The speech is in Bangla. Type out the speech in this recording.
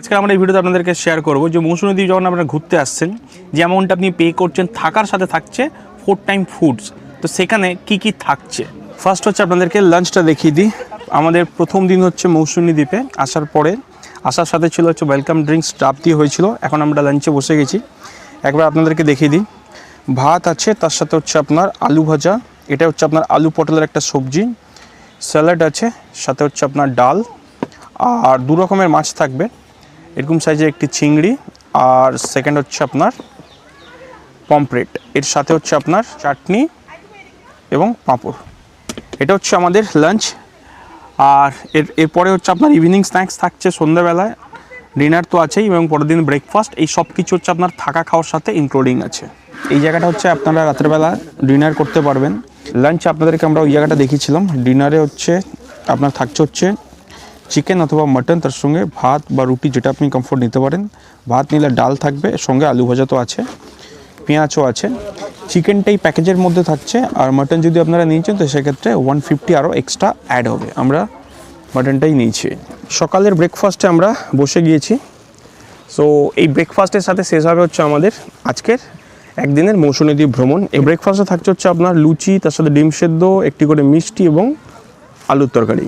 আজকে আমরা এই ভিডিওতে আপনাদেরকে শেয়ার করব যে মৌসুমী দ্বীপ যখন আপনারা ঘুরতে আসছেন, যে অ্যামাউন্টটা আপনি পে করছেন থাকার সাথে থাকছে 4 টাইম ফুডস। তো সেখানে কি কি থাকছে, ফার্স্ট হচ্ছে আপনাদেরকে লাঞ্চটা দেখিয়ে দিই। আমাদের প্রথম দিন হচ্ছে মৌসুমী দ্বীপে আসার সাথে ছিল হচ্ছে ওয়েলকাম ড্রিঙ্কস ডাব দিয়ে হয়েছিল। এখন আমরা লাঞ্চে বসে গেছি, একবার আপনাদেরকে দেখিয়ে দিই। ভাত আছে, তার সাথে হচ্ছে আপনার আলু ভাজা, এটা হচ্ছে আপনার আলু পটলের একটা সবজি, স্যালাড আছে, সাথে হচ্ছে আপনার ডাল, আর 2 রকমের মাছ থাকবে এরকম সাইজের একটি চিংড়ি, আর সেকেন্ড হচ্ছে আপনার পমফ্রেট, এর সাথে হচ্ছে আপনার চাটনি এবং পাঁপড়। এটা হচ্ছে আমাদের লাঞ্চ। আর এরপরে হচ্ছে আপনার ইভিনিং স্ন্যাক্স থাকছে সন্ধ্যাবেলায়, ডিনার তো আছেই এবং পরের দিন ব্রেকফাস্ট। এই সব কিছু হচ্ছে আপনার থাকা খাওয়ার সাথে ইনক্লুডিং আছে। এই জায়গাটা হচ্ছে আপনারা রাত্রেবেলা ডিনার করতে পারবেন। লাঞ্চে আপনাদেরকে আমরা ওই জায়গাটা দেখিয়েছিলাম। ডিনারে হচ্ছে আপনার থাকছে হচ্ছে চিকেন অথবা মাটন, তার সঙ্গে ভাত বা রুটি যেটা আপনি কমফোর্ট নিতে পারেন। ভাত নিলে ডাল থাকবে, সঙ্গে আলু ভাজা তো আছে, পেঁয়াজও আছে। চিকেনটাই প্যাকেজের মধ্যে থাকছে, আর মাটন যদি আপনারা নিয়েছেন তো সেক্ষেত্রে 150 আরও এক্সট্রা অ্যাড হবে। আমরা মাটনটাই নিয়েছি। সকালের ব্রেকফাস্টে আমরা বসে গিয়েছি। সো এই ব্রেকফাস্টের সাথে শেষ হবে হচ্ছে আমাদের আজকের একদিনের মৌসুমী দ্বীপ ভ্রমণ। এই ব্রেকফাস্টে থাকছে হচ্ছে আপনার লুচি, তার সাথে ডিম সেদ্ধ, একটি করে মিষ্টি এবং আলুর তরকারি।